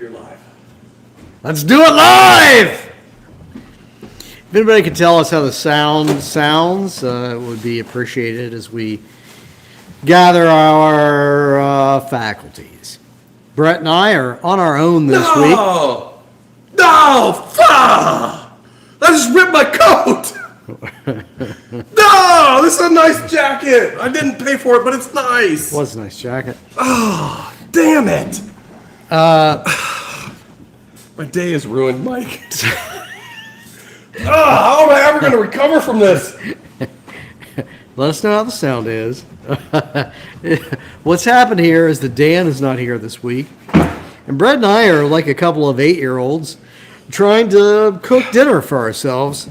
You're live. Let's do it live! If anybody could tell us how the sound sounds, it would be appreciated as we gather our faculties. Brett and I are on our own this week. No! Fuck! I just ripped my coat! No! This is a nice jacket! I didn't pay for it, but it's nice! Was a nice jacket. Oh, damn it! My day is ruined, Mike. How am I ever going to recover from this? Let us know how the sound is. What's happened here is that Dan is not here this week. And Brett and I are like a couple of 8-year-olds trying to cook dinner for ourselves.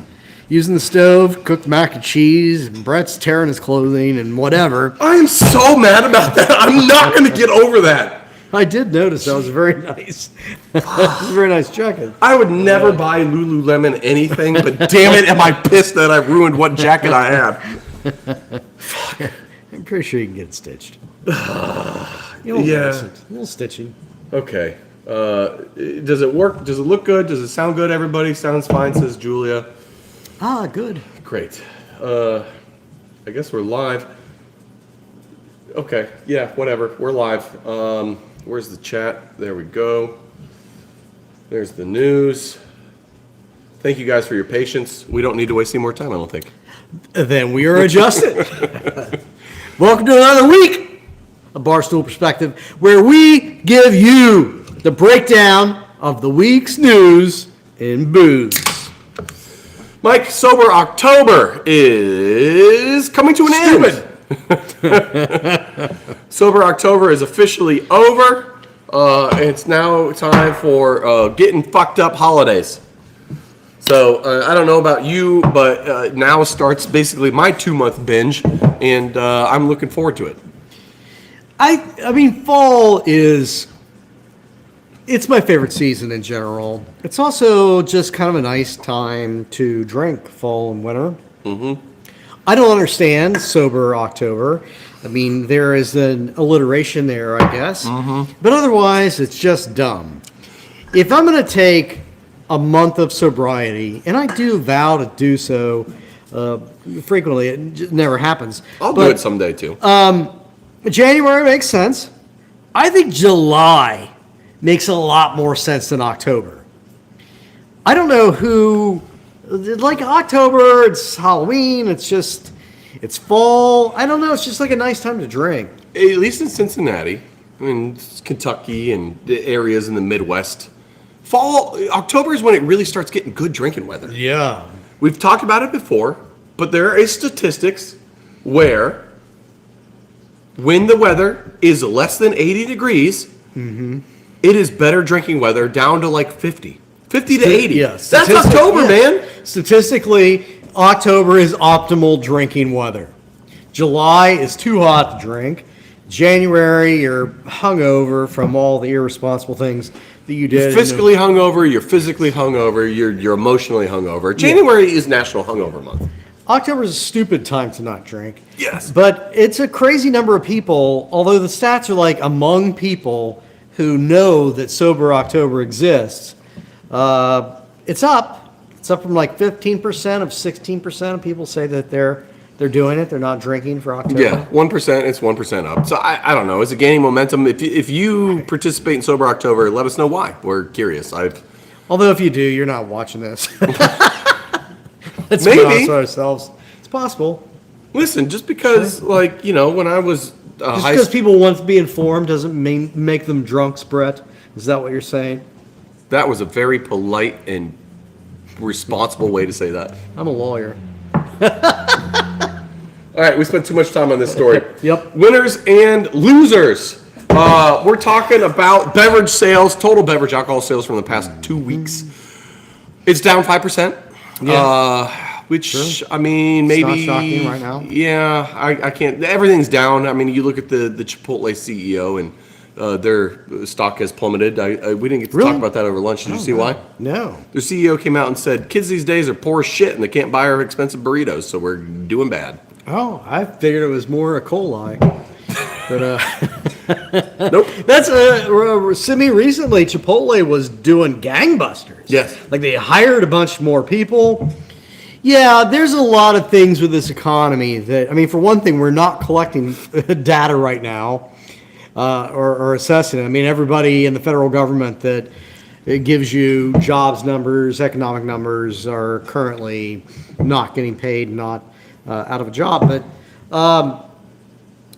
Using the stove, cooked mac and cheese, and Brett's tearing his clothing and whatever. I am so mad about that. I'm not going to get over that. I did notice that was very nice. Very nice jacket. I would never buy Lululemon anything, but damn it, am I pissed that I ruined what jacket I had. I'm pretty sure you can get it stitched. Yeah. A little stitching. Okay. Does it work? Does it look good? Does it sound good, everybody? Sounds fine, says Julia. Ah, good. Great. I guess we're live. Okay. Yeah, whatever. We're live. Where's the chat? There we go. There's the news. Thank you guys for your patience. We don't need to waste any more time, I don't think. Then we are adjusted. Welcome to another week of Barstool Perspective, where we give you the breakdown of the week's news in booze. Mike, Sober October is coming to an end. Sober October is officially over. It's now time for getting fucked up holidays. So I don't know about you, but now starts basically my 2-month binge, and I'm looking forward to it. I mean, fall is, it's my favorite season in general. It's also just kind of a nice time to drink, fall and winter. Mm-hmm. I don't understand Sober October. I mean, there is an alliteration there, I guess. Mm-hmm. But otherwise, it's just dumb. If I'm going to take a month of sobriety, and I do vow to do so frequently, it just never happens. I'll do it someday, too. January makes sense. I think July makes a lot more sense than October. I don't know who... Like October, it's Halloween, it's fall. I don't know, it's just like a nice time to drink. At least in Cincinnati, and Kentucky, and the areas in the Midwest. October is when it really starts getting good drinking weather. Yeah. We've talked about it before, but there is statistics where when the weather is less than 80 degrees, it is better drinking weather down to like 50 to 80. Yeah, that's October, man. Statistically, October is optimal drinking weather. July is too hot to drink. January, you're hungover from all the irresponsible things that you did. You're fiscally hungover, you're physically hungover, you're emotionally hungover. January is National Hungover Month. October is a stupid time to not drink. Yes. But it's a crazy number of people, although the stats are like among people who know that Sober October exists. It's up. It's up from like 15% of 16% of people say that they're doing it. They're not drinking for October. Yeah, 1%. It's 1% up. So I don't know. Is it gaining momentum? If you participate in Sober October, let us know why. We're curious. Although if you do, you're not watching this. Let's Maybe. be honest with ourselves. It's possible. Listen, just because when I was just because people want to be informed doesn't mean make them drunks, Brett. Is that what you're saying? That was a very polite and responsible way to say that. I'm a lawyer. All right, we spent too much time on this story. Yep. Winners and losers. We're talking about beverage sales, total beverage alcohol sales from the past 2 weeks. It's down 5%. Yeah. Which, sure. I mean, maybe... It's not shocking right now. Yeah, I can't... Everything's down. I mean, you look at the Chipotle CEO and their stock has plummeted. We didn't get to talk about that over lunch. Did you see why? No. Their CEO came out and said, kids these days are poor as shit and they can't buy our expensive burritos, so we're doing bad. Oh, I figured it was more a coli. But Nope. That's semi recently. Chipotle was doing gangbusters. Yes. Like they hired a bunch more people. Yeah, there's a lot of things with this economy that, I mean, for one thing, we're not collecting data right now or assessing it. I mean, everybody in the federal government that it gives you jobs numbers, economic numbers are currently not getting paid, not out of a job. But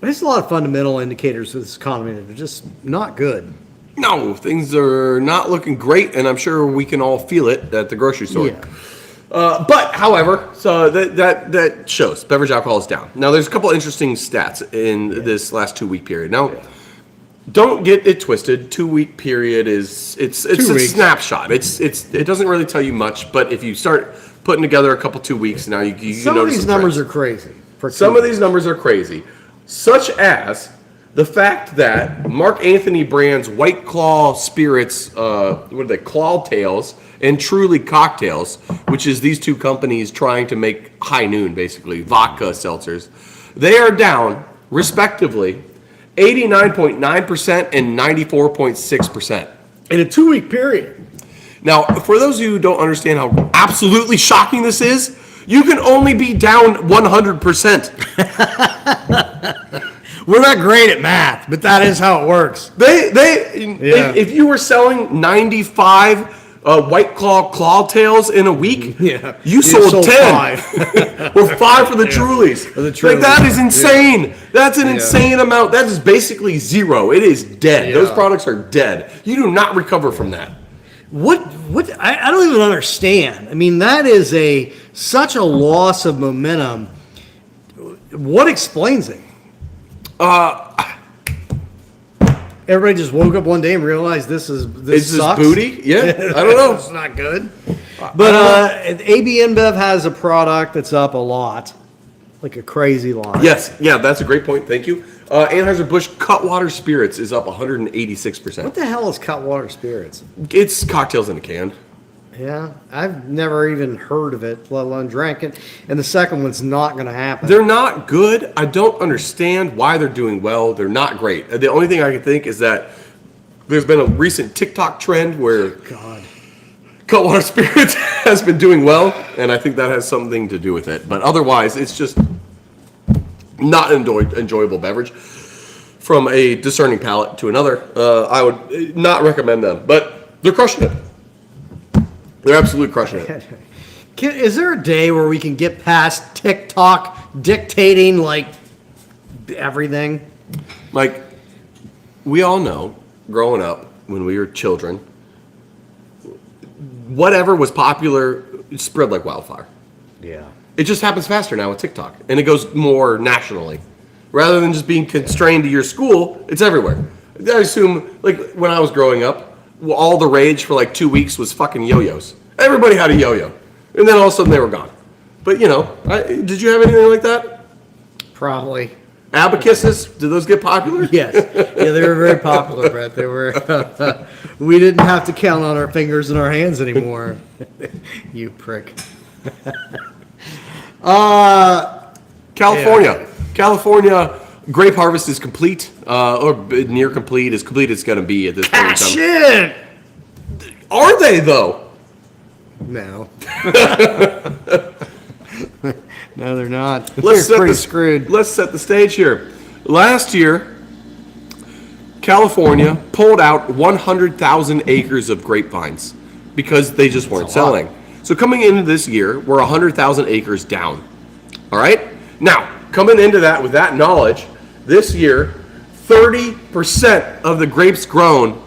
there's a lot of fundamental indicators of this economy that are just not good. No, things are not looking great, and I'm sure we can all feel it at the grocery store. Yeah. But, however, so that shows beverage alcohol is down. Now, there's a couple interesting stats in this last 2-week period. Now, don't get it twisted. 2-week period it's a snapshot. It doesn't really tell you much, but if you start putting together a couple 2 weeks now, you Some of these numbers are crazy. Some of these numbers are crazy, such as the fact that Mark Anthony Brand's White Claw spirits, what are they, Claw Tales, and Truly Cocktails, which is these two companies trying to make High Noon, basically, vodka seltzers, they are down, respectively, 89.9% and 94.6%. In a 2-week period. Now, for those of you who don't understand how absolutely shocking this is, you can only be down 100%. We're not great at math, but that is how it works. If you were selling 95 White Claw Tails in a week, you sold 10. 5. Or 5 for the Trulies. Like, that is insane. That's an insane amount. That is basically zero. It is dead. Those products are dead. You do not recover from that. What I don't even understand. I mean, that is such a loss of momentum. What explains it? Everybody just woke up one day and realized this sucks. Booty? Yeah, I don't know. It's not good. But AB InBev has a product that's up a lot, like a crazy lot. Yes, yeah, that's a great point. Thank you. Anheuser-Busch Cutwater Spirits is up 186%. What the hell is Cutwater Spirits? It's cocktails in a can. Yeah, I've never even heard of it, let alone drank it. And the second one's not going to happen. They're not good. I don't understand why they're doing well. They're not great. The only thing I can think is that there's been a recent TikTok trend where Cutwater Spirits has been doing well, and I think that has something to do with it. But otherwise, it's just not an enjoyable beverage. From a discerning palate to another, I would not recommend them. But they're crushing it. They're absolutely crushing it. Is there a day where we can get past TikTok dictating, like, everything? Like, we all know, growing up, when we were children, whatever was popular spread like wildfire. Yeah. It just happens faster now with TikTok, and it goes more nationally. Rather than just being constrained to your school, it's everywhere. I assume, like, when I was growing up, all the rage for like 2 weeks was fucking yo-yos. Everybody had a yo-yo. And then all of a sudden they were gone. But, you know, did you have anything like that? Probably. Abacuses, did those get popular? Yes. Yeah, they were very popular, Brett. They were. We didn't have to count on our fingers and our hands anymore. You prick. California. California grape harvest is complete, or near complete. As complete as it's going to be at this point in time. Shit! Are they, though? No. No, they're not. Let's They're pretty screwed. Let's set the stage here. Last year, California pulled out 100,000 acres of grapevines because they just weren't selling. So coming into this year, we're 100,000 acres down. All right? Now, coming into that with that knowledge, this year, 30% of the grapes grown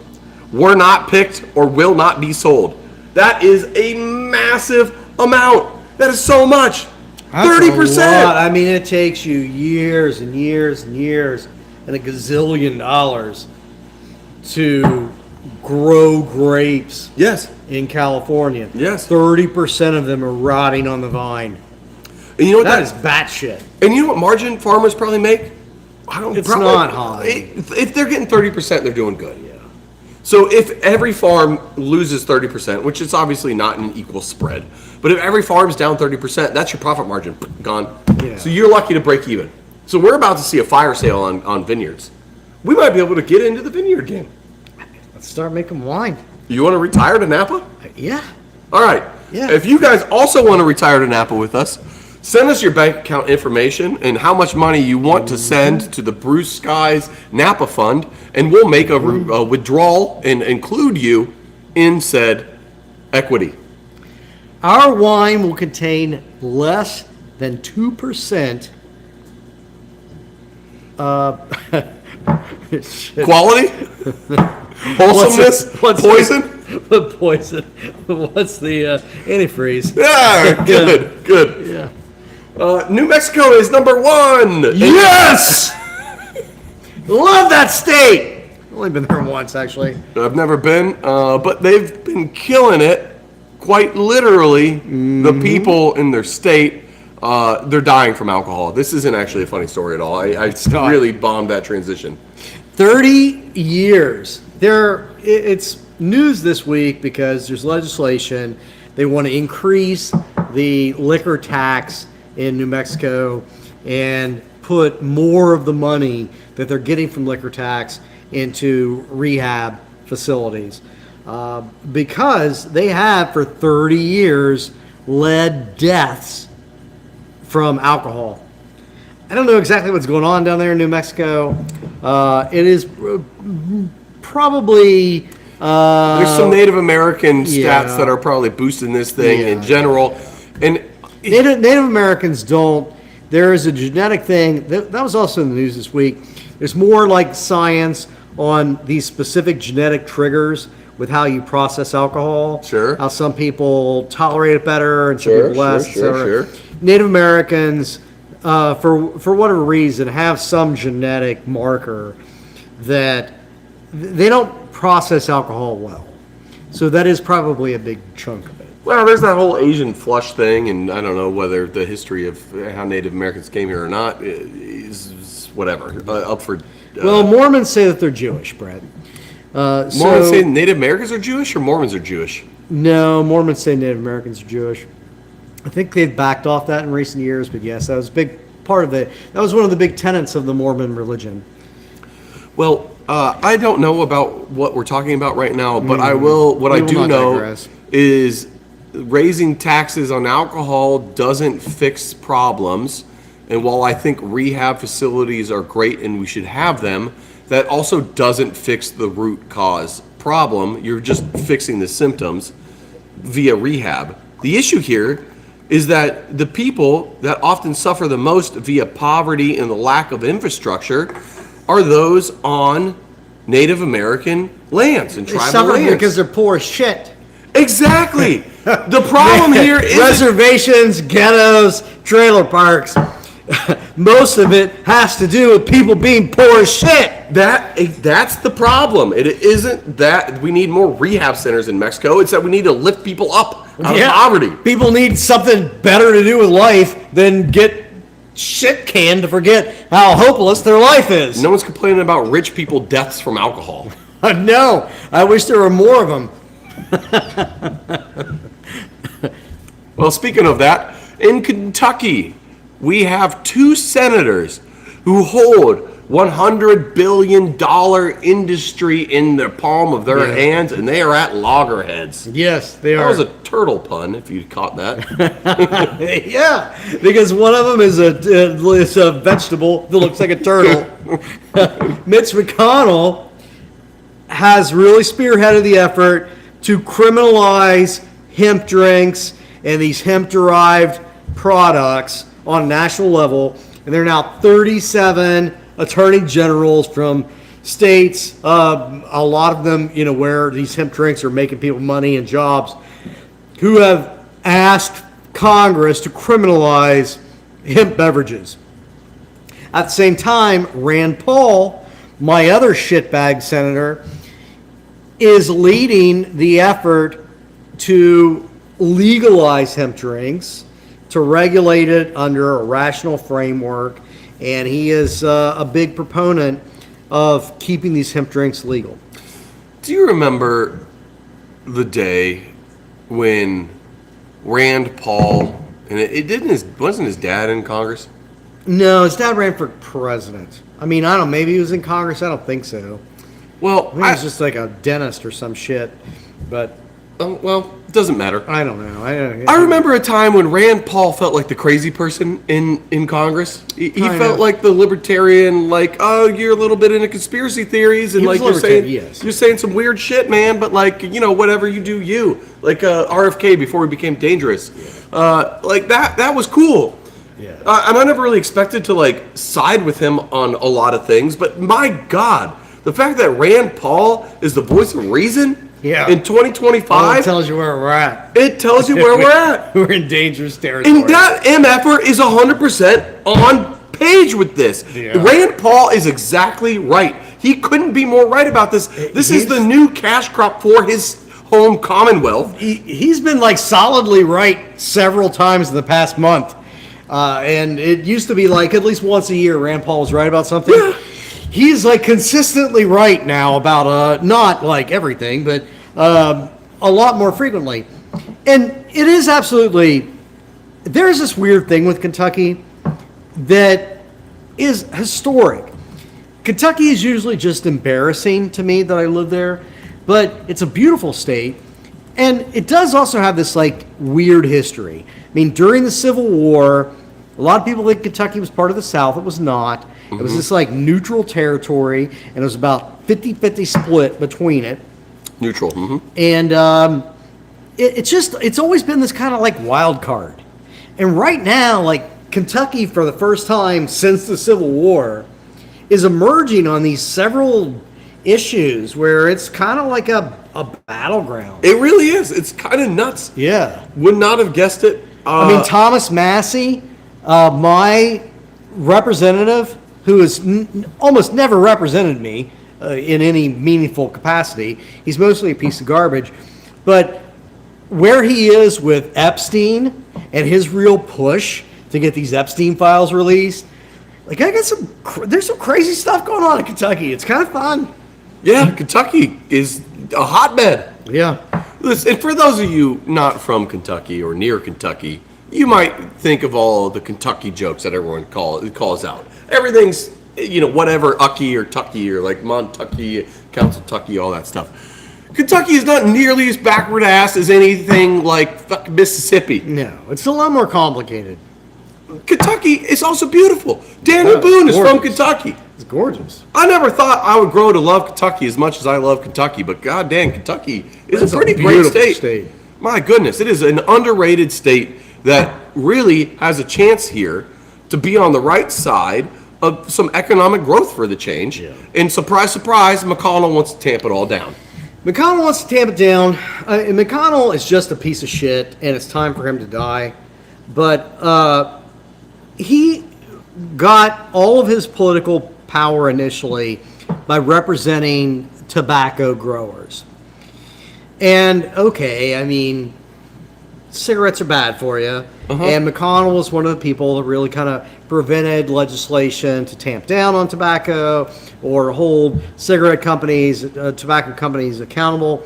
were not picked or will not be sold. That is a massive amount. That is so much. 30%. I mean, it takes you years and years and years and a gazillion dollars to grow grapes. Yes. In California. Yes. 30% of them are rotting on the vine. And you know what that is batshit. And you know what margin farmers probably make? It's not high. If they're getting 30%, they're doing good. Yeah. So if every farm loses 30%, which is obviously not an equal spread, but if every farm's down 30%, that's your profit margin gone. Yeah. So you're lucky to break even. So we're about to see a fire sale on vineyards. we might be able to get into the vineyard game. Let's start making wine. You want to retire to Napa? Yeah. All right. Yeah. If you guys also want to retire to Napa with us, send us your bank account information and how much money you want to send to the Brew Skies Napa Fund, and we'll make a withdrawal and include you in said equity. Our wine will contain less than 2%. Quality? Wholesomeness? Poison? The poison. What's the antifreeze? Yeah, good. Yeah. New Mexico is number 1. Yes! Love that state! I've only been there once, actually. I've never been, but they've been killing it. Quite literally, the people in their state, they're dying from alcohol. This isn't actually a funny story at all. I really bombed that transition. 30 years. It's news this week because there's legislation. They want to increase the liquor tax in New Mexico and put more of the money that they're getting from liquor tax into rehab facilities. Because they have for 30 years led deaths from alcohol. I don't know exactly what's going on down there in New Mexico. It is probably... There's some Native American stats yeah. that are probably boosting this thing in general. And Native Americans don't... There is a genetic thing. That was also in the news this week. There's more like science on these specific genetic triggers with how you process alcohol. Sure. How some people tolerate it better and some people less. Sure. Native Americans, for whatever reason, have some genetic marker that they don't process alcohol well. So that is probably a big chunk of it. Well, there's that whole Asian flush thing, and I don't know whether the history of how Native Americans came here or not is whatever, up for... Well, Mormons say that they're Jewish, Brett. Mormons say Native Americans are Jewish or Mormons are Jewish? No, Mormons say Native Americans are Jewish. I think they've backed off that in recent years, but yes, that was a big part of it. That was one of the big tenets of the Mormon religion. Well, I don't know about what we're talking about right now, but I will. What I do know is raising taxes on alcohol doesn't fix problems. And while I think rehab facilities are great and we should have them, that also doesn't fix the root cause problem. You're just fixing the symptoms via rehab. The issue here is that the people that often suffer the most via poverty and the lack of infrastructure are those on Native American lands and tribal suffer lands. Because they're poor as shit. Exactly. The problem here is reservations, ghettos, trailer parks. Most of it has to do with people being poor as shit. That's the problem. It isn't that we need more rehab centers in Mexico. It's that we need to lift people up out of poverty. People need something better to do with life than get shit canned to forget how hopeless their life is. No one's complaining about rich people deaths from alcohol. No, I wish there were more of them. Well, speaking of that, in Kentucky, we have 2 senators who hold $100 billion industry in the palm of their hands, and they are at loggerheads. Yes, they are. That was a turtle pun, if you caught that. Yeah, because one of them is a vegetable that looks like a turtle. Mitch McConnell has really spearheaded the effort to criminalize hemp drinks and these hemp-derived products on a national level, and there are now 37 attorney generals from states, a lot of them, where these hemp drinks are making people money and jobs, who have asked Congress to criminalize hemp beverages. At the same time, Rand Paul, my other shitbag senator, is leading the effort to legalize hemp drinks, to regulate it under a rational framework, and he is a big proponent of keeping these hemp drinks legal. Do you remember the day when Rand Paul, and wasn't his dad in Congress? No, his dad ran for president. I mean, I don't know, maybe he was in Congress. I don't think so. Well, I think he was just like a dentist or some shit. But well, it doesn't matter. I don't know. I remember a time when Rand Paul felt like the crazy person in Congress. He felt like the libertarian, like, oh, you're a little bit into conspiracy theories, and He was like libertarian, yes. you're saying some weird shit, man. But like, whatever you do, you like RFK before he became dangerous, like that was cool. Yeah. And I never really expected to like side with him on a lot of things, but my God, the fact that Rand Paul is the voice of reason. Yeah. In 2025, it tells you where we're at. it tells you where we're at. We're in dangerous territory. And that MFer is 100% on page with this. Yeah. Rand Paul is exactly right. He couldn't be more right about this. This is the new cash crop for his home commonwealth. He's been like solidly right several times in the past month. And it used to be like at least once a year Rand Paul was right about something. Yeah. He's like consistently right now about not like everything, but a lot more frequently. And it is absolutely, there's this weird thing with Kentucky that is historic. Kentucky is usually just embarrassing to me that I live there, but it's a beautiful state. And it does also have this like weird history. I mean, during the Civil War, a lot of people think Kentucky was part of the South. It was not. It was this like neutral territory, and it was about 50-50 split between it. Neutral. Mm-hmm. And it's always been this kind of like wild card. And right now, like Kentucky, for the first time since the Civil War, is emerging on these several issues where it's kind of like a battleground. It really is. It's kind of nuts. Yeah. Would not have guessed it. I mean, Thomas Massey, my representative, who has almost never represented me in any meaningful capacity. He's mostly a piece of garbage. But where he is with Epstein and his real push to get these Epstein files released, like there's some crazy stuff going on in Kentucky. It's kind of fun. Yeah, Kentucky is a hotbed. Yeah. Listen, for those of you not from Kentucky or near Kentucky, you might think of all the Kentucky jokes that everyone calls out. Everything's, whatever, Ucky or Tucky or like Montucky, Council Tucky, all that stuff. Kentucky is not nearly as backward ass as anything like fucking Mississippi. No, it's a lot more complicated. Kentucky is also beautiful. Daniel Boone is from Kentucky. It's gorgeous. I never thought I would grow to love Kentucky as much as I love Kentucky, but goddamn, Kentucky is a pretty great state. My goodness, it is an underrated state that really has a chance here to be on the right side of some economic growth for the change. Yeah. And surprise, surprise, McConnell wants to tamp it all down. McConnell wants to tamp it down. And McConnell is just a piece of shit, and it's time for him to die. But he got all of his political power initially by representing tobacco growers. And okay, I mean, cigarettes are bad for you. And McConnell was one of the people that really kind of prevented legislation to tamp down on tobacco or hold cigarette companies, tobacco companies accountable.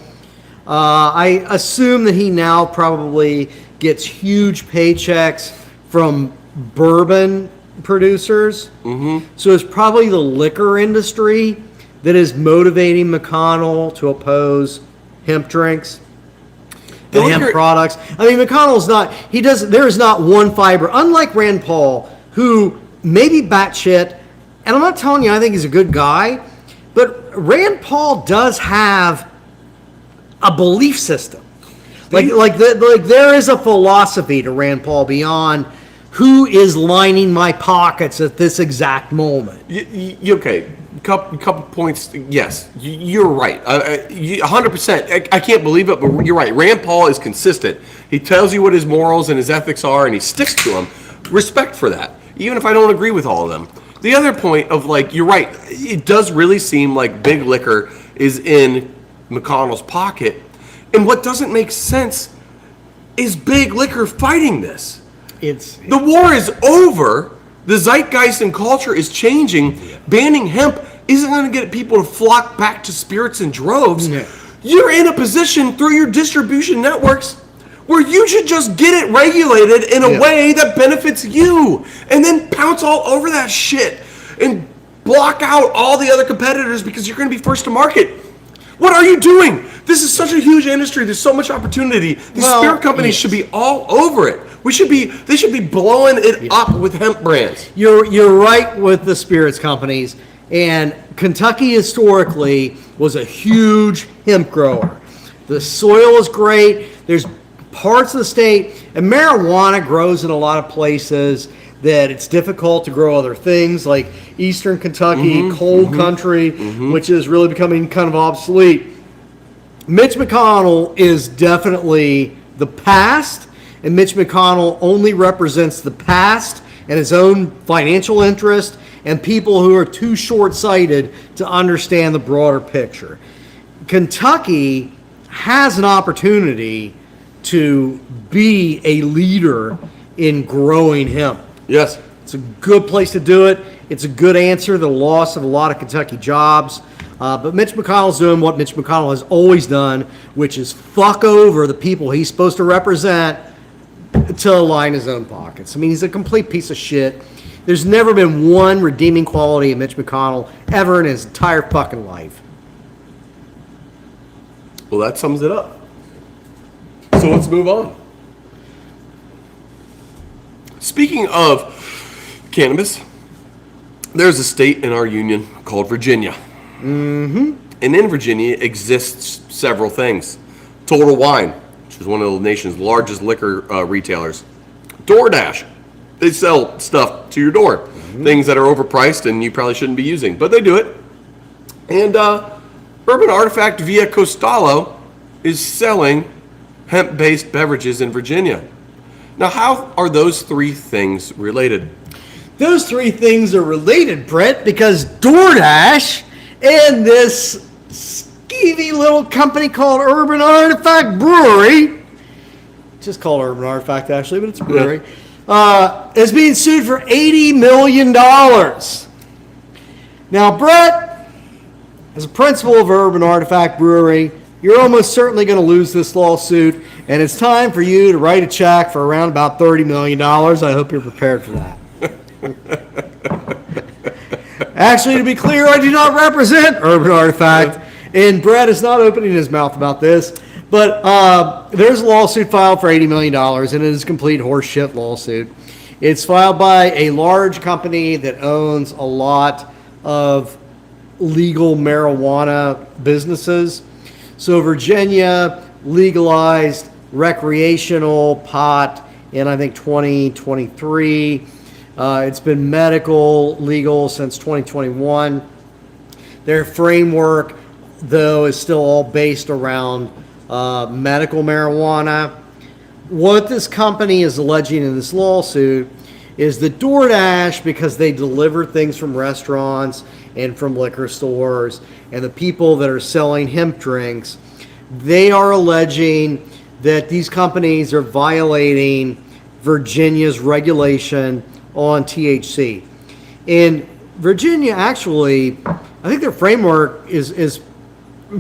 I assume that he now probably gets huge paychecks from bourbon producers. So it's probably the liquor industry that is motivating McConnell to oppose hemp drinks. The hemp products. I mean, McConnell's not, there is not one fiber, unlike Rand Paul, who may be batshit, and I'm not telling you I think he's a good guy, but Rand Paul does have a belief system. Like there is a philosophy to Rand Paul beyond who is lining my pockets at this exact moment. Okay, couple points. Yes, you're right. 100%. I can't believe it, but you're right. Rand Paul is consistent. He tells you what his morals and his ethics are, and he sticks to them. Respect for that, even if I don't agree with all of them. The other point of you're right. It does really seem like big liquor is in McConnell's pocket, and what doesn't make sense is big liquor fighting this. The war is over. The zeitgeist and culture is changing. Banning hemp isn't going to get people to flock back to spirits in droves. You're in a position through your distribution networks where you should just get it regulated in a way that benefits you, and then pounce all over that shit and block out all the other competitors because you're going to be first to market. What are you doing? This is such a huge industry. There's so much opportunity. These spirit companies should be all over it. They should be blowing it up with hemp brands. You're right with the spirits companies, and Kentucky historically was a huge hemp grower. The soil is great. There's parts of the state, and marijuana grows in a lot of places that it's difficult to grow other things, like eastern Kentucky, cold country, which is really becoming kind of obsolete. Mitch McConnell is definitely the past, and Mitch McConnell only represents the past and his own financial interest and people who are too short-sighted to understand the broader picture. Kentucky has an opportunity to be a leader in growing hemp. Yes. It's a good place to do it. It's a good answer to the loss of a lot of Kentucky jobs. But Mitch McConnell's doing what Mitch McConnell has always done, which is fuck over the people he's supposed to represent to line his own pockets. I mean, he's a complete piece of shit. There's never been one redeeming quality of Mitch McConnell ever in his entire fucking life. Well, that sums it up. So let's move on. Speaking of cannabis, there's a state in our union called Virginia. And in Virginia exists several things. Total Wine, which is one of the nation's largest liquor retailers. DoorDash, they sell stuff to your door. Things that are overpriced and you probably shouldn't be using, but they do it. And Urban Artifact Via Costalo is selling hemp-based beverages in Virginia. Now, how are those three things related? Those three things are related, Brett, because DoorDash and this skeevy little company called Urban Artifact Brewery, just called Urban Artifact actually, but it's a brewery, is being sued for $80 million. Now, Brett, as a principal of Urban Artifact Brewery, you're almost certainly going to lose this lawsuit, and it's time for you to write a check for around about $30 million. I hope you're prepared for that. Actually, to be clear, I do not represent Urban Artifact, and Brett is not opening his mouth about this, but there's a lawsuit filed for $80 million, and it is a complete horseshit lawsuit. It's filed by a large company that owns a lot of legal marijuana businesses. So Virginia legalized recreational pot in, I think, 2023. It's been medical legal since 2021. Their framework, though, is still all based around medical marijuana. What this company is alleging in this lawsuit is that DoorDash, because they deliver things from restaurants and from liquor stores, and the people that are selling hemp drinks, they are alleging that these companies are violating Virginia's regulation on THC. In Virginia, actually, I think their framework is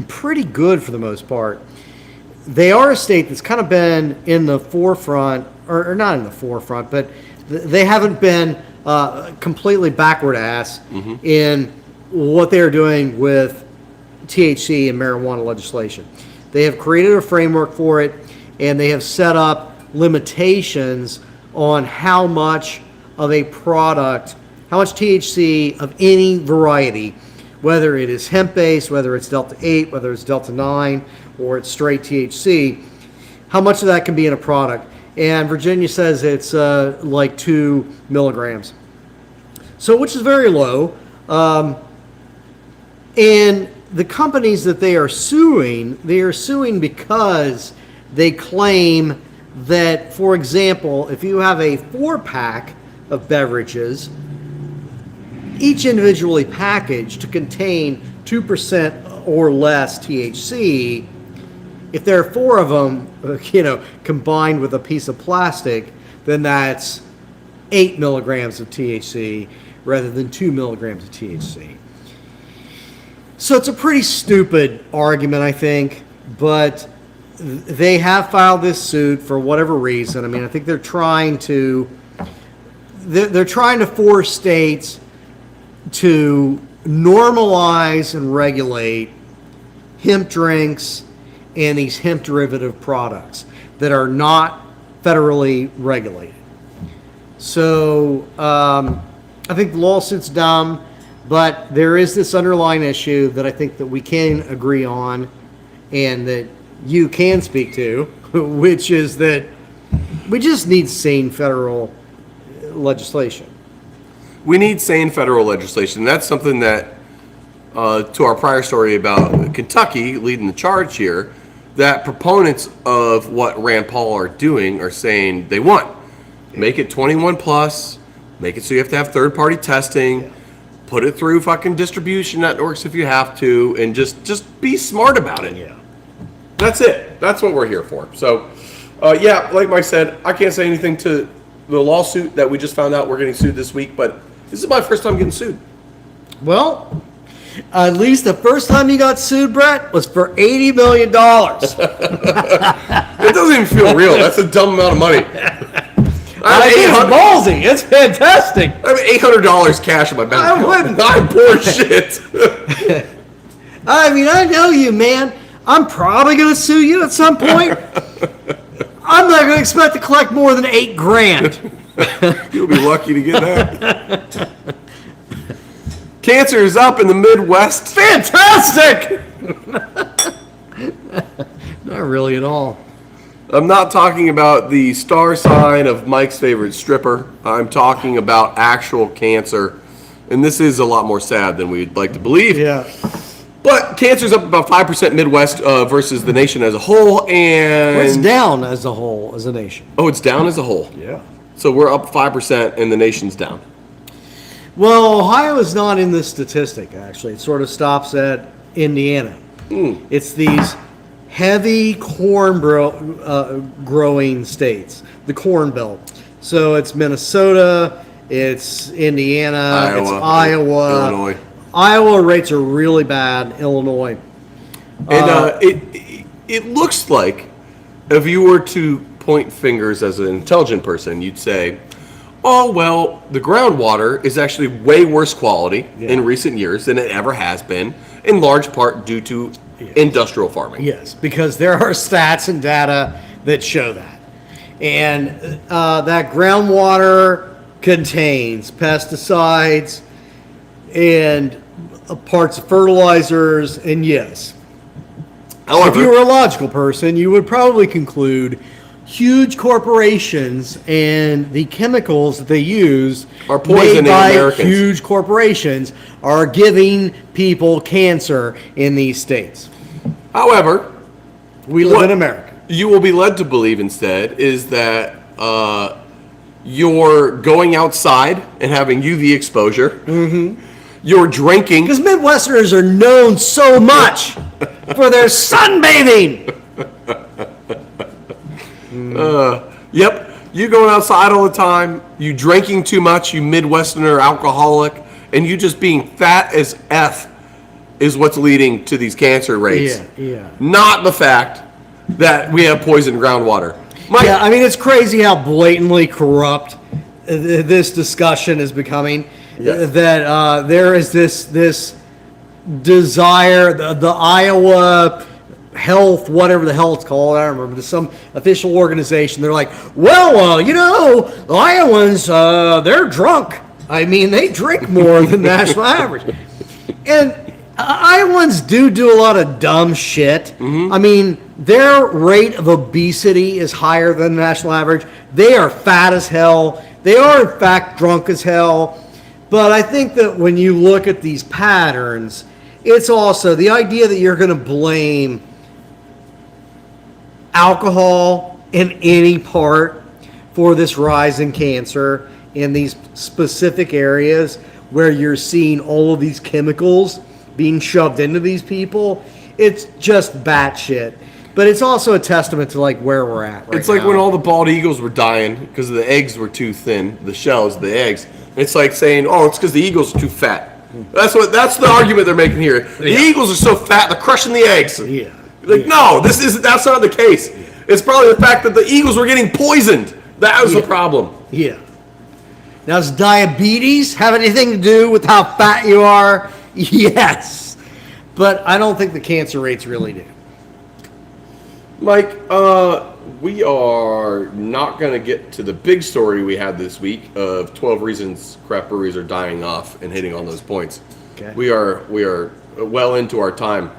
pretty good for the most part. They are a state that's kind of been in the forefront, or not in the forefront, but they haven't been completely backward ass in what they are doing with THC and marijuana legislation. They have created a framework for it, and they have set up limitations on how much of a product, how much THC of any variety, whether it is hemp-based, whether it's Delta 8, whether it's Delta 9, or it's straight THC, how much of that can be in a product. And Virginia says it's like 2 milligrams. So, which is very low. And the companies that they are suing because they claim that, for example, if you have a 4-pack of beverages, each individually packaged to contain 2% or less THC, if there are 4 of them, combined with a piece of plastic, then that's 8 milligrams of THC rather than 2 milligrams of THC. So it's a pretty stupid argument, I think, but they have filed this suit for whatever reason. I mean, I think they're trying to force states to normalize and regulate hemp drinks and these hemp derivative products that are not federally regulated. So I think the lawsuit's dumb, but there is this underlying issue that I think that we can agree on and that you can speak to, which is that we just need sane federal legislation. We need sane federal legislation. That's something that, to our prior story about Kentucky leading the charge here, that proponents of what Rand Paul are doing are saying they want. Make it 21 plus, make it so you have to have third-party testing, put it through fucking distribution networks if you have to, and just be smart about it. Yeah. That's it. That's what we're here for. So, yeah, like Mike said, I can't say anything to the lawsuit that we just found out we're getting sued this week, but this is my first time getting sued. Well, at least the first time you got sued, Brett, was for $80 million. It doesn't even feel real. That's a dumb amount of money. I think it's ballsy. It's fantastic. I have $800 cash in my bank account. I wouldn't. I'm poor shit. I mean, I know you, man. I'm probably going to sue you at some point. I'm not going to expect to collect more than $8,000. You'll be lucky to get that. Cancer is up in the Midwest. Fantastic! Not really at all. I'm not talking about the star sign of Mike's favorite stripper. I'm talking about actual cancer. And this is a lot more sad than we'd like to believe. Yeah. But cancer's up about 5% Midwest versus the nation as a whole. And It's down as a whole, as a nation. Oh, it's down as a whole. Yeah. So we're up 5% and the nation's down. Well, Ohio is not in this statistic, actually. It sort of stops at Indiana. It's these heavy corn growing states, the Corn Belt. So it's Minnesota, it's Indiana, it's Iowa. Illinois. Iowa rates are really bad, Illinois. And it looks like if you were to point fingers as an intelligent person, you'd say, oh, well, the groundwater is actually way worse quality in recent years than it ever has been, in large part due to industrial farming. Yes, because there are stats and data that show that. And that groundwater contains pesticides and parts of fertilizers, and yes. However, if you were a logical person, you would probably conclude huge corporations and the chemicals that they use are poisoning made by Americans. Huge corporations are giving people cancer in these states. However, we live in America. You will be led to believe instead is that you're going outside and having UV exposure. Mm-hmm. You're drinking. Because Midwesterners are known so much for their sunbathing. Yep. You going outside all the time. You drinking too much. You Midwesterner alcoholic. And you just being fat as F is what's leading to these cancer rates. Yeah. Not the fact that we have poisoned groundwater. Yeah, I mean, it's crazy how blatantly corrupt this discussion is becoming. Yes. That there is this desire, the Iowa Health, whatever the hell it's called, I don't remember, there's some official organization. They're like, well, the Iowans, they're drunk. I mean, they drink more than national average. And Iowans do a lot of dumb shit. Mm-hmm. I mean, their rate of obesity is higher than the national average. They are fat as hell. They are, in fact, drunk as hell. But I think that when you look at these patterns, it's also the idea that you're going to blame alcohol in any part for this rise in cancer in these specific areas where you're seeing all of these chemicals being shoved into these people. It's just batshit. But it's also a testament to like where we're at right It's like now. when all the bald eagles were dying because the eggs were too thin, the shells, the eggs. It's like saying, oh, it's because the eagles are too fat. That's the argument they're making here. The eagles are so fat, they're crushing the eggs. Yeah. Like, no, that's not the case. It's probably the fact that the Eagles were getting poisoned. That was the problem. Yeah. Now, does diabetes have anything to do with how fat you are? Yes. But I don't think the cancer rates really do. Mike, we are not going to get to the big story we had this week of 12 reasons craft breweries are dying off and hitting on those points. Okay. We are well into our time.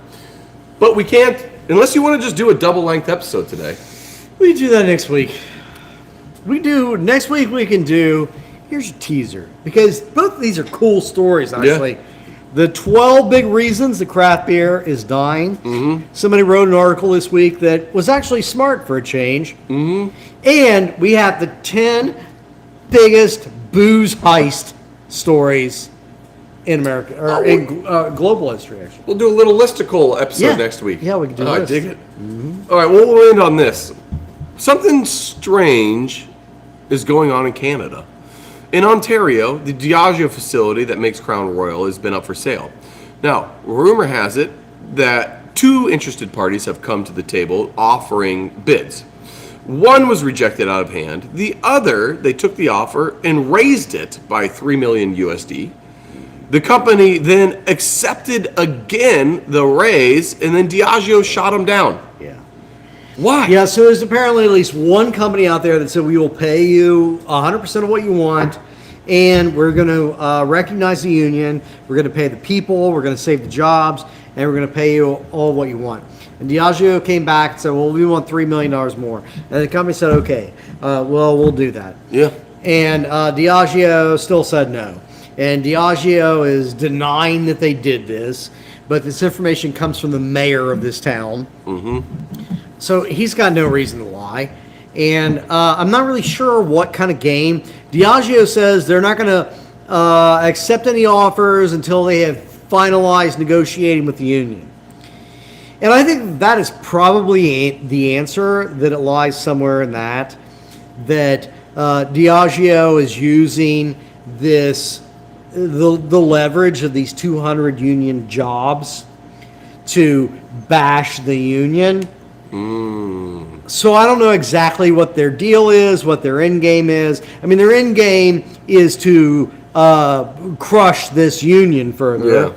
But we can't, unless you want to just do a double-length episode today. We do that next week. Next week we can do, here's your teaser. Because both of these are cool stories, actually. Yeah. The 12 big reasons the craft beer is dying. Mm-hmm. Somebody wrote an article this week that was actually smart for a change. Mm-hmm. And we have the 10 biggest booze heist stories in America, or in global history, actually. We'll do a little listicle episode next week. Yeah, we can do I this. dig it. Mm-hmm. All right, well, we'll end on this. Something strange is going on in Canada. In Ontario, the Diageo facility that makes Crown Royal has been up for sale. Now, rumor has it that 2 interested parties have come to the table offering bids. One was rejected out of hand. The other, they took the offer and raised it by $3 million USD. The company then accepted again the raise, and then Diageo shot them down. Yeah. Why? Yeah, so there's apparently at least one company out there that said we will pay you 100% of what you want, and we're going to recognize the union, we're going to pay the people, we're going to save the jobs, and we're going to pay you all what you want. And Diageo came back and said, well, we want $3 million more. And the company said, okay, well, we'll do that. Yeah. And Diageo still said no. And Diageo is denying that they did this, but this information comes from the mayor of this town. Mm-hmm. So he's got no reason to lie. And I'm not really sure what kind of game. Diageo says they're not going to accept any offers until they have finalized negotiating with the union. And I think that is probably the answer, that it lies somewhere in that Diageo is using this, the leverage of these 200 union jobs to bash the union. So I don't know exactly what their deal is, what their end game is. I mean, their end game is to crush this union further. Yeah.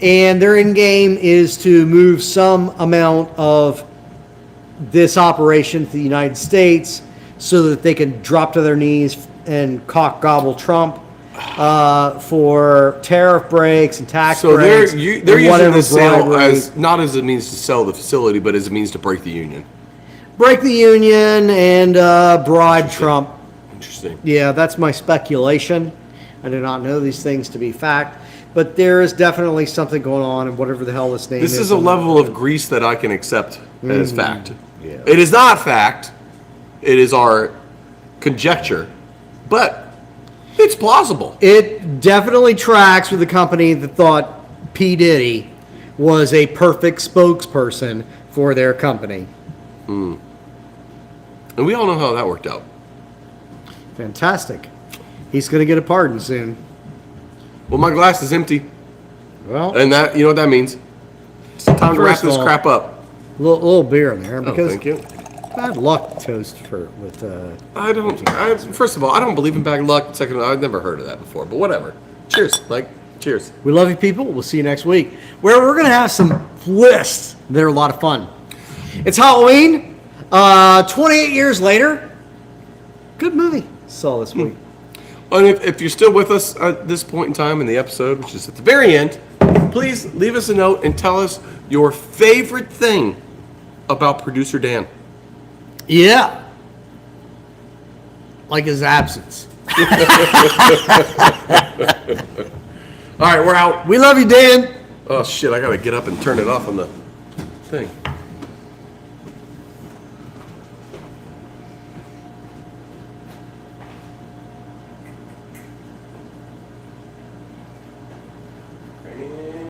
And their end game is to move some amount of this operation to the United States so that they can drop to their knees and cock gobble Trump for tariff breaks and tax breaks. So they're using the sale as not as a means to sell the facility, but as a means to break the union. Break the union and bribe Trump. Interesting. Yeah, that's my speculation. I do not know these things to be fact, but there is definitely something going on in whatever the hell this name is. This is a level of grease that I can accept as fact. Yeah. It is not fact. It is our conjecture, but it's plausible. It definitely tracks with the company that thought P. Diddy was a perfect spokesperson for their company. And we all know how that worked out. Fantastic. He's going to get a pardon soon. Well, my glass is empty, Well, and that, you know what that means? It's time to wrap First of this all- crap up. a little beer in there Oh, because thank you. bad luck toast with First of all, I don't believe in bad luck. Second of all, I've never heard of that before, but whatever. Cheers, Mike. Cheers. We love you, people. We'll see you next week, where we're going to have some lists that are a lot of fun. It's Halloween. 28 years later. Good movie. Saw this week. And if you're still with us at this point in time in the episode, which is at the very end, please leave us a note and tell us your favorite thing about producer Dan. Yeah. Like his absence. All right, we're out. We love you, Dan. Oh, shit, I got to get up and turn it off on the thing. And